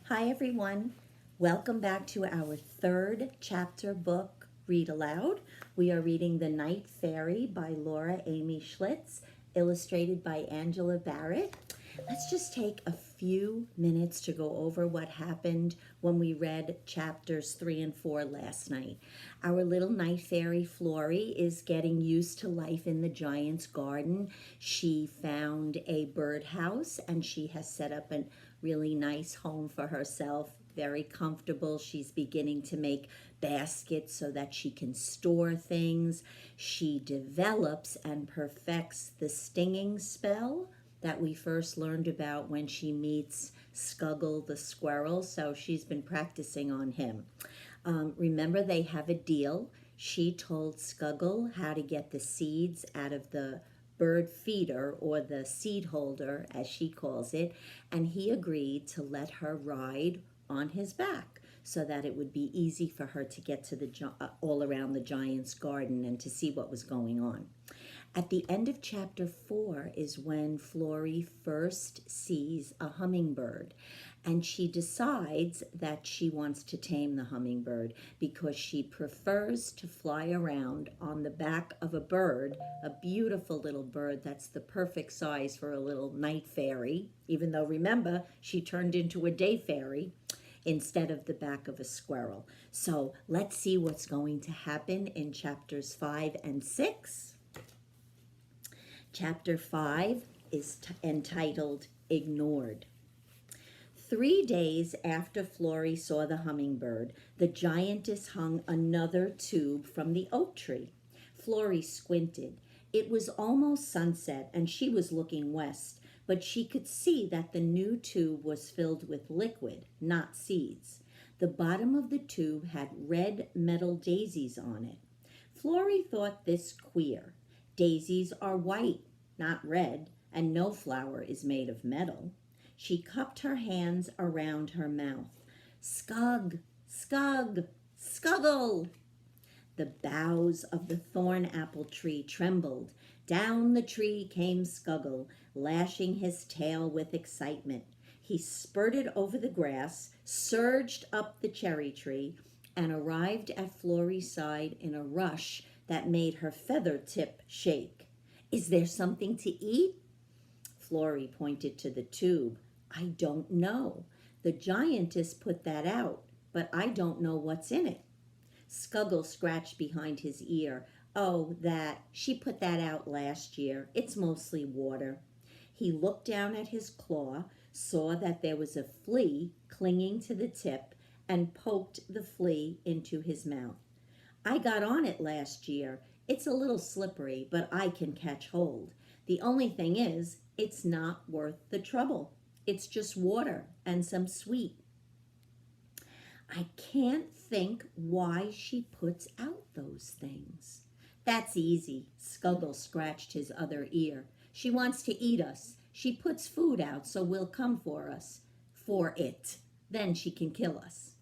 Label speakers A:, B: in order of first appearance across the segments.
A: Hi, everyone. Welcome back to our third chapter book, Read Aloud. We are reading The Night Fairy by Laura Amy Schlitz, illustrated by Angela Barrett. Let's just take a few minutes to go over what happened when we read chapters 3 and 4 last night. Our little night fairy Flory is getting used to life in the giant's garden. She found a birdhouse and she has set up a really nice home for herself, very comfortable. She's beginning to make baskets so that she can store things. She develops and perfects the stinging spell that we first learned about when she meets Scuggle the squirrel. So she's been practicing on him. Remember, they have a deal. She told Scuggle how to get the seeds out of the bird feeder, or the seed holder as she calls it, and he agreed to let her ride on his back so that it would be easy for her to get to the all around the giant's garden and to see what was going on. At the end of chapter 4 is when Flory first sees a hummingbird, and she decides that she wants to tame the hummingbird because she prefers to fly around on the back of a bird, a beautiful little bird that's the perfect size for a little night fairy, even though, remember, she turned into a day fairy instead of the back of a squirrel. So let's see what's going to happen in chapters 5 and 6. Chapter 5 is entitled Ignored. 3 days after Flory saw the hummingbird, the giantess hung another tube from the oak tree. Flory squinted. It was almost sunset and she was looking west, but she could see that the new tube was filled with liquid, not seeds. The bottom of the tube had red metal daisies on it. Flory thought this queer. Daisies are white, not red, and no flower is made of metal. She cupped her hands around her mouth. Scug, scug, scuggle! The boughs of the thorn apple tree trembled. Down the tree came Scuggle, lashing his tail with excitement. He spurted over the grass, surged up the cherry tree, and arrived at Flory's side in a rush that made her feather tip shake. Is there something to eat? Flory pointed to the tube. I don't know. The giantess put that out, but I don't know what's in it. Scuggle scratched behind his ear. Oh, that. She put that out last year. It's mostly water. He looked down at his claw, saw that there was a flea clinging to the tip, and poked the flea into his mouth. I got on it last year. It's a little slippery, but I can catch hold. The only thing is, it's not worth the trouble. It's just water and some sweet. I can't think why she puts out those things. That's easy. Scuggle scratched his other ear. She wants to eat us. She puts food out so we'll come for us. For it. Then she can kill us.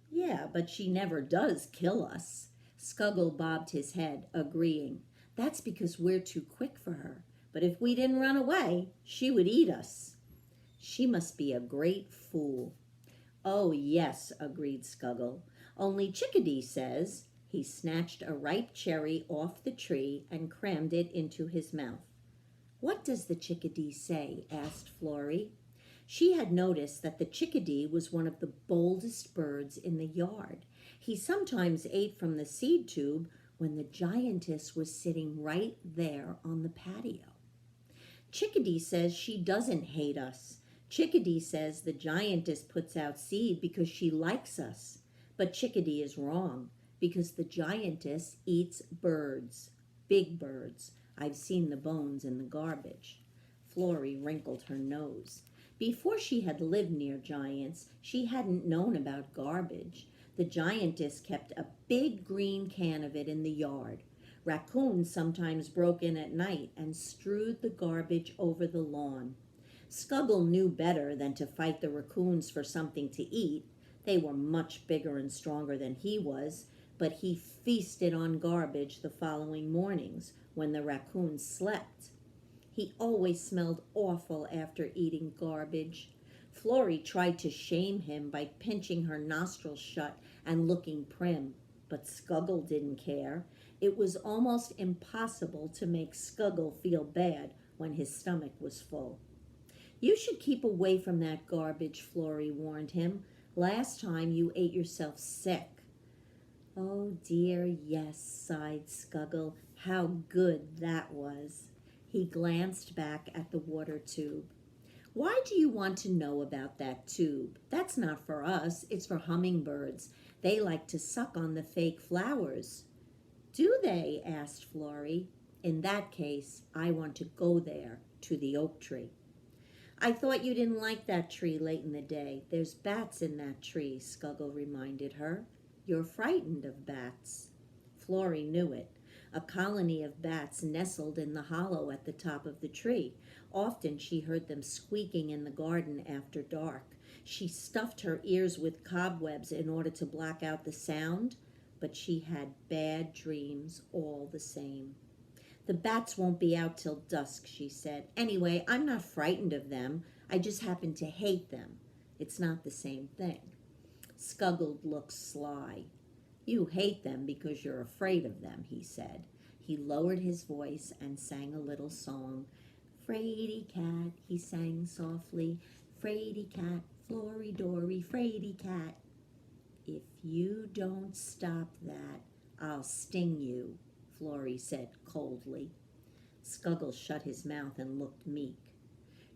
A: Yeah, but she never does kill us. Scuggle bobbed his head, agreeing. That's because we're too quick for her. But if we didn't run away, she would eat us. She must be a great fool. Oh, yes, agreed Scuggle. Only Chickadee says. He snatched a ripe cherry off the tree and crammed it into his mouth. What does the chickadee say? Asked Flory. She had noticed that the chickadee was one of the boldest birds in the yard. He sometimes ate from the seed tube when the giantess was sitting right there on the patio. Chickadee says she doesn't hate us. Chickadee says the giantess puts out seed because she likes us. But Chickadee is wrong, because the giantess eats birds, big birds. I've seen the bones in the garbage. Flory wrinkled her nose. Before she had lived near giants, she hadn't known about garbage. The giantess kept a big green can of it in the yard. Raccoons sometimes broke in at night and strewed the garbage over the lawn. Scuggle knew better than to fight the raccoons for something to eat. They were much bigger and stronger than he was, but he feasted on garbage the following mornings when the raccoons slept. He always smelled awful after eating garbage. Florrie tried to shame him by pinching her nostrils shut and looking prim, but Scuggle didn't care. It was almost impossible to make Scuggle feel bad when his stomach was full. "You should keep away from that garbage," Florrie warned him. "Last time you ate yourself sick." "Oh dear, yes," sighed Scuggle. "How good that was." He glanced back at the water tube. "Why do you want to know about that tube? That's not for us, it's for hummingbirds. They like to suck on the fake flowers." "Do they?" asked Florrie. "In that case, I want to go there, to the oak tree." "I thought you didn't like that tree late in the day. There's bats in that tree," Scuggle reminded her. "You're frightened of bats." Florrie knew it. A colony of bats nestled in the hollow at the top of the tree. Often she heard them squeaking in the garden after dark. She stuffed her ears with cobwebs in order to block out the sound, but she had bad dreams all the same. "The bats won't be out till dusk," she said. "Anyway, I'm not frightened of them. I just happen to hate them. It's not the same thing." Scuggle looked sly. "You hate them because you're afraid of them," he said. He lowered his voice and sang a little song. "Fraidycat," he sang softly. "Fraidycat, Flory-Dory, Fraidycat. If you don't stop that, I'll sting you," Florrie said coldly. Scuggle shut his mouth and looked meek.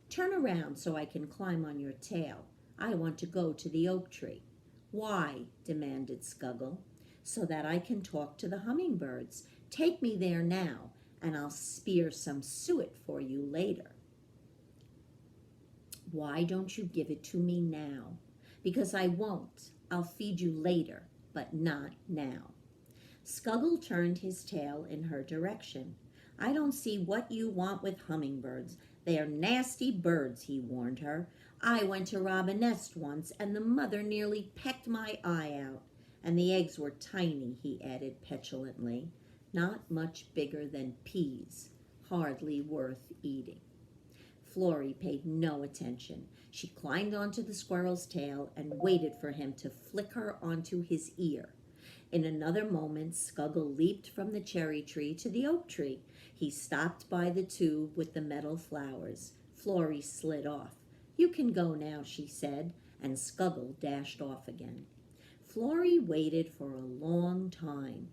A: "Turn around so I can climb on your tail. I want to go to the oak tree." "Why?" demanded Scuggle. "So that I can talk to the hummingbirds. Take me there now, and I'll spear some suet for you later." "Why don't you give it to me now?" "Because I won't. I'll feed you later, but not now." Scuggle turned his tail in her direction. "I don't see what you want with hummingbirds. They're nasty birds," he warned her. "I went to rob a nest once, and the mother nearly pecked my eye out. And the eggs were tiny," he added petulantly. "Not much bigger than peas. Hardly worth eating." Florrie paid no attention. She climbed onto the squirrel's tail and waited for him to flick her onto his ear. In another moment, Scuggle leaped from the cherry tree to the oak tree. He stopped by the tube with the metal flowers. Florrie slid off. "You can go now," she said, and Scuggle dashed off again. Florrie waited for a long time.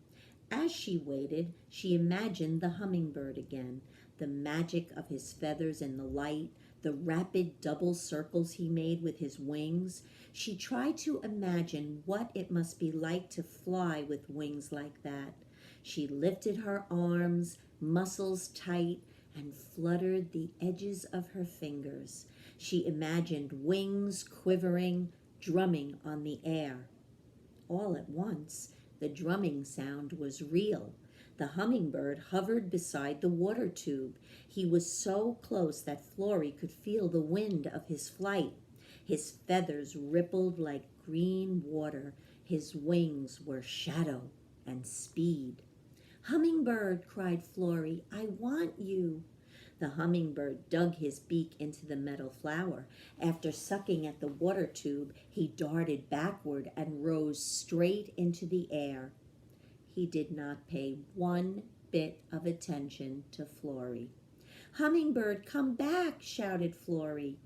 A: As she waited, she imagined the hummingbird again, the magic of his feathers in the light, the rapid double circles he made with his wings. She tried to imagine what it must be like to fly with wings like that. She lifted her arms, muscles tight, and fluttered the edges of her fingers. She imagined wings quivering, drumming on the air. All at once, the drumming sound was real. The hummingbird hovered beside the water tube. He was so close that Florrie could feel the wind of his flight. His feathers rippled like green water. His wings were shadow and speed. "Hummingbird," cried Florrie, "I want you." The hummingbird dug his beak into the metal flower. After sucking at the water tube, he darted backward and rose straight into the air. He did not pay one bit of attention to Florrie. "Hummingbird, come back," shouted Florrie.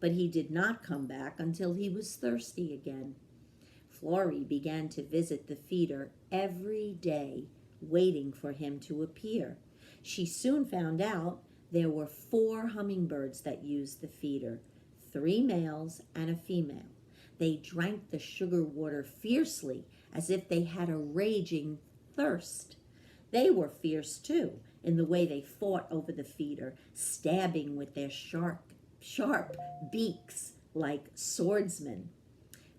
A: But he did not come back until he was thirsty again. Florrie began to visit the feeder every day, waiting for him to appear. She soon found out there were 4 hummingbirds that used the feeder, 3 males and a female. They drank the sugar water fiercely, as if they had a raging thirst. They were fierce too, in the way they fought over the feeder, stabbing with their sharp beaks like swordsmen.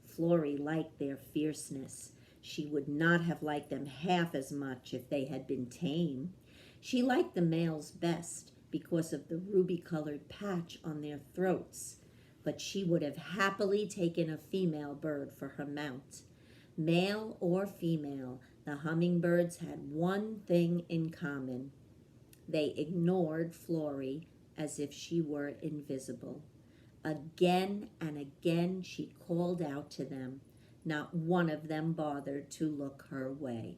A: Florrie liked their fierceness. She would not have liked them half as much if they had been tame. She liked the males best because of the ruby-colored patch on their throats, but she would have happily taken a female bird for her mount. Male or female, the hummingbirds had one thing in common. They ignored Florrie as if she were invisible. Again and again she called out to them. Not one of them bothered to look her way.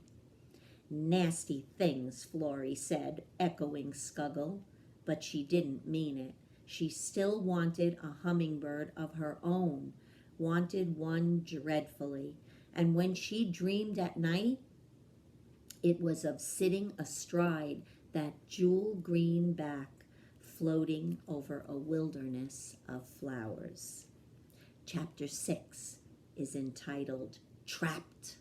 A: Nasty things, Florrie said, echoing Scuggle. But she didn't mean it. She still wanted a hummingbird of her own, wanted one dreadfully. And when she dreamed at night, it was of sitting astride that jewel-green back, floating over a wilderness of flowers. Chapter 6 is entitled Trapped.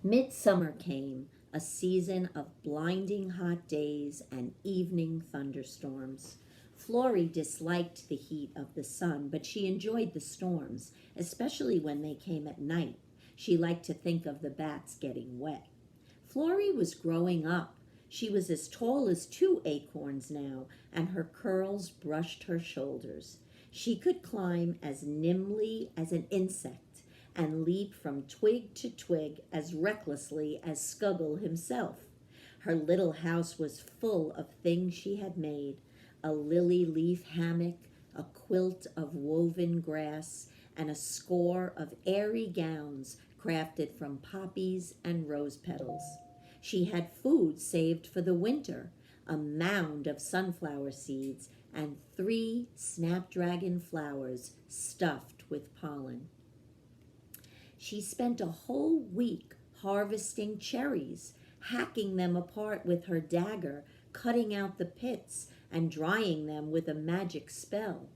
A: Midsummer came, a season of blinding hot days and evening thunderstorms. Florrie disliked the heat of the sun, but she enjoyed the storms, especially when they came at night. She liked to think of the bats getting wet. Florrie was growing up. She was as tall as 2 acorns now, and her curls brushed her shoulders. She could climb as nimbly as an insect and leap from twig to twig as recklessly as Scuggle himself. Her little house was full of things she had made: a lily-leaf hammock, a quilt of woven grass, and a score of airy gowns crafted from poppies and rose petals. She had food saved for the winter, a mound of sunflower seeds, and 3 snapdragon flowers stuffed with pollen. She spent a whole week harvesting cherries, hacking them apart with her dagger, cutting out the pits, and drying them with a magic spell.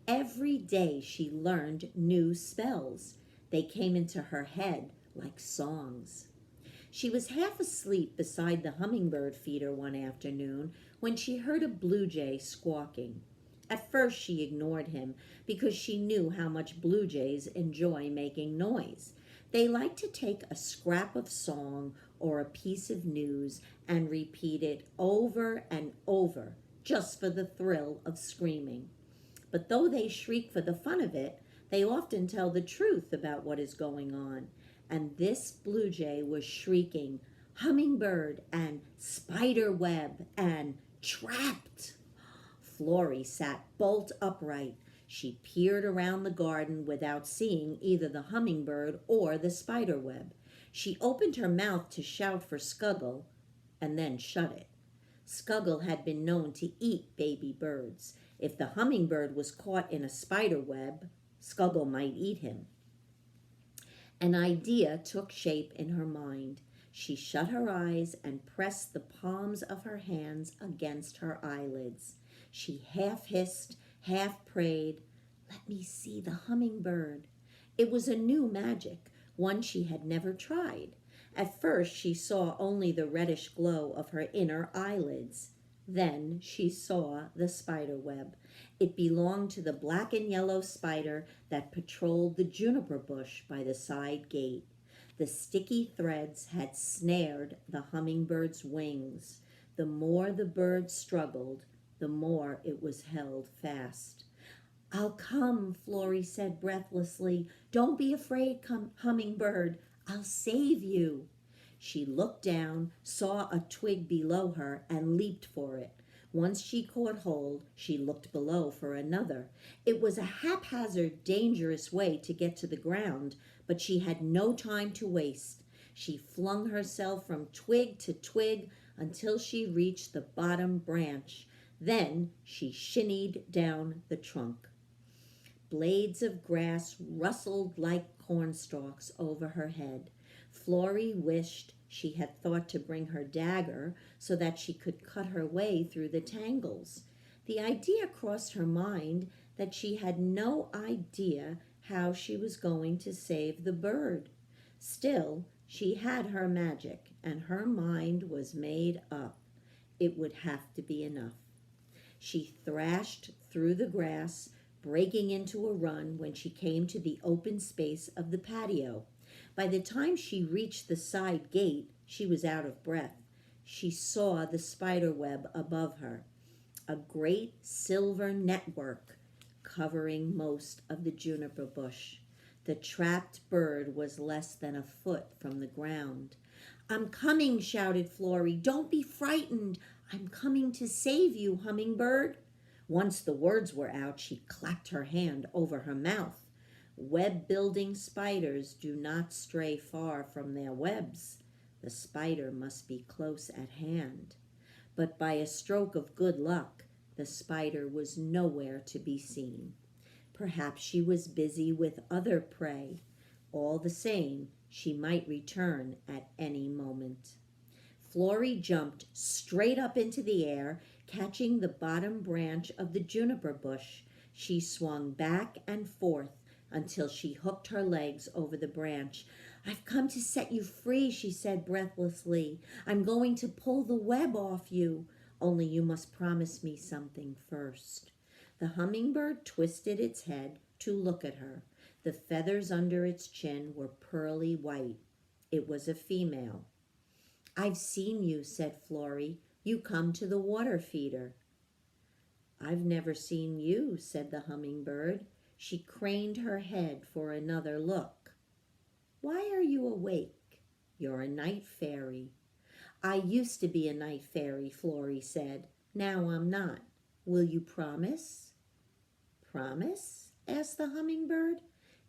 A: Every day she learned new spells. They came into her head like songs. She was half asleep beside the hummingbird feeder one afternoon when she heard a blue jay squawking. At first she ignored him because she knew how much blue jays enjoy making noise. They like to take a scrap of song or a piece of news and repeat it over and over just for the thrill of screaming. But though they shriek for the fun of it, they often tell the truth about what is going on. And this blue jay was shrieking hummingbird and spider web and trapped. Florrie sat bolt upright. She peered around the garden without seeing either the hummingbird or the spider web. She opened her mouth to shout for Scuggle and then shut it. Scuggle had been known to eat baby birds. If the hummingbird was caught in a spider web, Scuggle might eat him. An idea took shape in her mind. She shut her eyes and pressed the palms of her hands against her eyelids. She half hissed, half prayed, "Let me see the hummingbird." It was a new magic, one she had never tried. At first she saw only the reddish glow of her inner eyelids. Then she saw the spider web. It belonged to the black and yellow spider that patrolled the juniper bush by the side gate. The sticky threads had snared the hummingbird's wings. The more the bird struggled, the more it was held fast. "I'll come," Florrie said breathlessly. "Don't be afraid, hummingbird. I'll save you." She looked down, saw a twig below her, and leaped for it. Once she caught hold, she looked below for another. It was a haphazard, dangerous way to get to the ground, but she had no time to waste. She flung herself from twig to twig until she reached the bottom branch. Then she shinnied down the trunk. Blades of grass rustled like cornstalks over her head. Florrie wished she had thought to bring her dagger so that she could cut her way through the tangles. The idea crossed her mind that she had no idea how she was going to save the bird. Still, she had her magic, and her mind was made up. It would have to be enough. She thrashed through the grass, breaking into a run when she came to the open space of the patio. By the time she reached the side gate, she was out of breath. She saw the spider web above her, a great silver network covering most of the juniper bush. The trapped bird was less than a foot from the ground. "I'm coming," shouted Florrie. "Don't be frightened. I'm coming to save you, hummingbird." Once the words were out, she clapped her hand over her mouth. Web-building spiders do not stray far from their webs. The spider must be close at hand. But by a stroke of good luck, the spider was nowhere to be seen. Perhaps she was busy with other prey. All the same, she might return at any moment. Florrie jumped straight up into the air, catching the bottom branch of the juniper bush. She swung back and forth until she hooked her legs over the branch. "I've come to set you free," she said breathlessly. "I'm going to pull the web off you. Only you must promise me something first." The hummingbird twisted its head to look at her. The feathers under its chin were pearly white. It was a female. "I've seen you," said Florrie. "You come to the water feeder." "I've never seen you," said the hummingbird. She craned her head for another look. "Why are you awake? You're a night fairy." "I used to be a night fairy," Florrie said. "Now I'm not. Will you promise?" "Promise?" asked the hummingbird.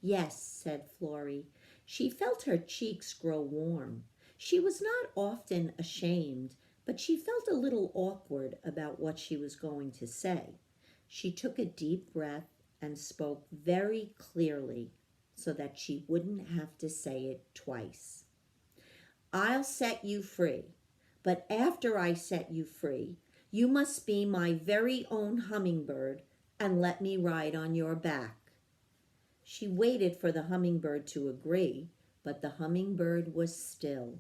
A: "Yes," said Florrie. She felt her cheeks grow warm. She was not often ashamed, but she felt a little awkward about what she was going to say. She took a deep breath and spoke very clearly so that she wouldn't have to say it twice. "I'll set you free, but after I set you free, you must be my very own hummingbird and let me ride on your back." She waited for the hummingbird to agree, but the hummingbird was still.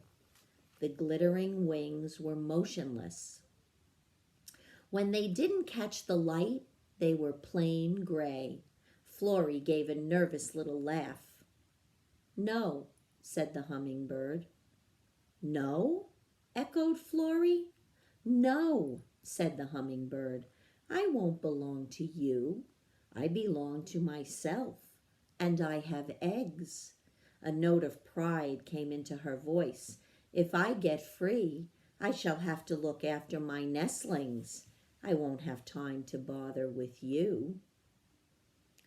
A: The glittering wings were motionless. When they didn't catch the light, they were plain gray. Florrie gave a nervous little laugh. "No," said the hummingbird. "No?" echoed Florrie. "No," said the hummingbird. "I won't belong to you. I belong to myself, and I have eggs." A note of pride came into her voice. "If I get free, I shall have to look after my nestlings. I won't have time to bother with you."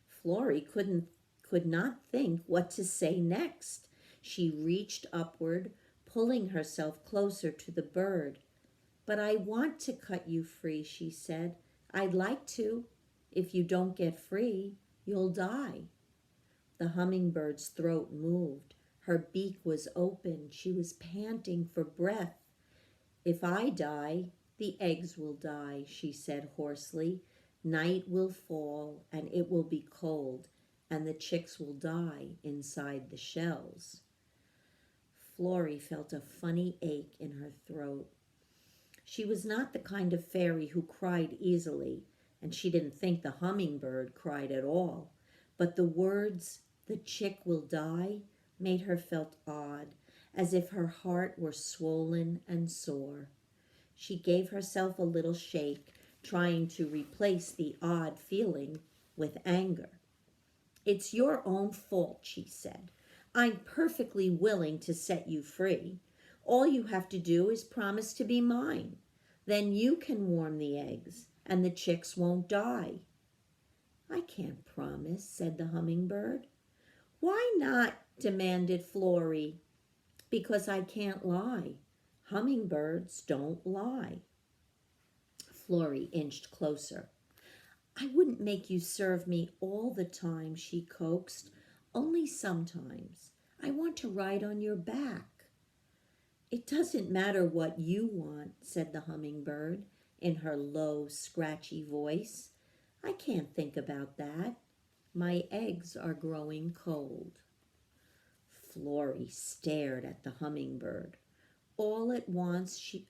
A: Florrie could not think what to say next. She reached upward, pulling herself closer to the bird. "But I want to cut you free," she said. "I'd like to. If you don't get free, you'll die." The hummingbird's throat moved. Her beak was open. She was panting for breath. "If I die, the eggs will die," she said hoarsely. "Night will fall, and it will be cold, and the chicks will die inside the shells." Florrie felt a funny ache in her throat. She was not the kind of fairy who cried easily, and she didn't think the hummingbird cried at all. But the words, "the chick will die," made her feel odd, as if her heart were swollen and sore. She gave herself a little shake, trying to replace the odd feeling with anger. "It's your own fault," she said. "I'm perfectly willing to set you free. All you have to do is promise to be mine. Then you can warm the eggs, and the chicks won't die." "I can't promise," said the hummingbird. "Why not?" demanded Florrie. "Because I can't lie. Hummingbirds don't lie." Florrie inched closer. "I wouldn't make you serve me all the time," she coaxed. "Only sometimes. I want to ride on your back." "It doesn't matter what you want," said the hummingbird in her low, scratchy voice. "I can't think about that. My eggs are growing cold." Florrie stared at the hummingbird. All at once, she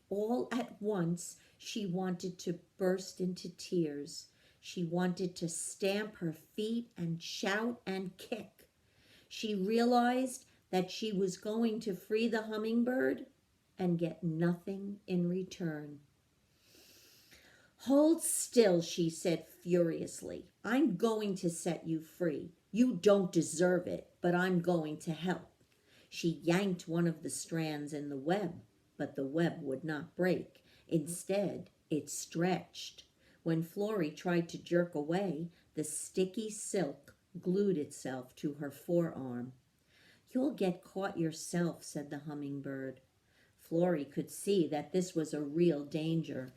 A: wanted to burst into tears. She wanted to stamp her feet and shout and kick. She realized that she was going to free the hummingbird and get nothing in return. "Hold still," she said furiously. "I'm going to set you free. You don't deserve it, but I'm going to help." She yanked one of the strands in the web, but the web would not break. Instead, it stretched. When Florrie tried to jerk away, the sticky silk glued itself to her forearm. "You'll get caught yourself," said the hummingbird. Florrie could see that this was a real danger.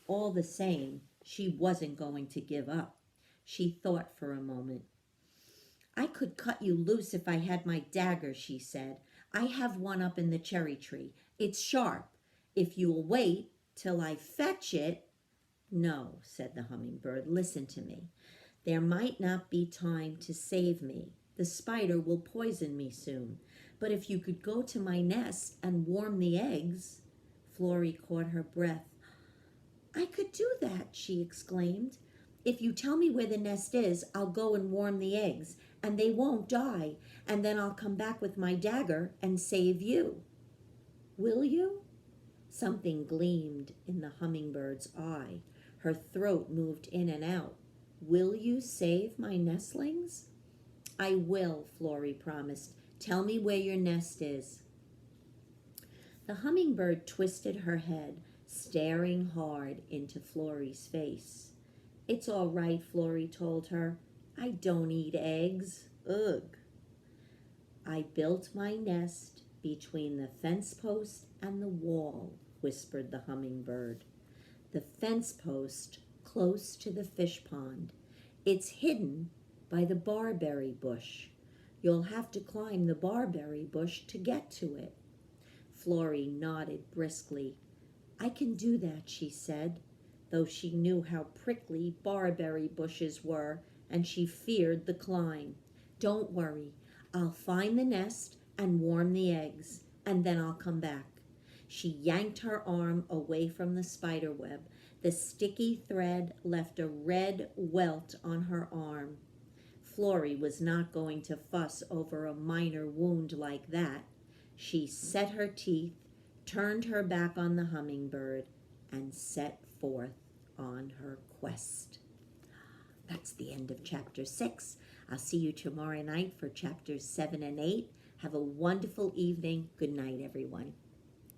A: All the same, she wasn't going to give up. She thought for a moment. "I could cut you loose if I had my dagger," she said. "I have one up in the cherry tree. It's sharp. If you'll wait till I fetch it—" "No," said the hummingbird. "Listen to me. There might not be time to save me. The spider will poison me soon. But if you could go to my nest and warm the eggs—" Florrie caught her breath. "I could do that," she exclaimed. "If you tell me where the nest is, I'll go and warm the eggs, and they won't die, and then I'll come back with my dagger and save you." "Will you?" Something gleamed in the hummingbird's eye. Her throat moved in and out. "Will you save my nestlings?" "I will," Florrie promised. "Tell me where your nest is." The hummingbird twisted her head, staring hard into Florrie's face. "It's all right," Florrie told her. "I don't eat eggs. Ugh." "I built my nest between the fence post and the wall," whispered the hummingbird. "The fence post close to the fish pond. It's hidden by the barberry bush. You'll have to climb the barberry bush to get to it." Florrie nodded briskly. "I can do that," she said, though she knew how prickly barberry bushes were, and she feared the climb. "Don't worry. I'll find the nest and warm the eggs, and then I'll come back." She yanked her arm away from the spider web. The sticky thread left a red welt on her arm. Florrie was not going to fuss over a minor wound like that. She set her teeth, turned her back on the hummingbird, and set forth on her quest. That's the end of chapter 6. I'll see you tomorrow night for chapters 7 and 8. Have a wonderful evening. Good night, everyone.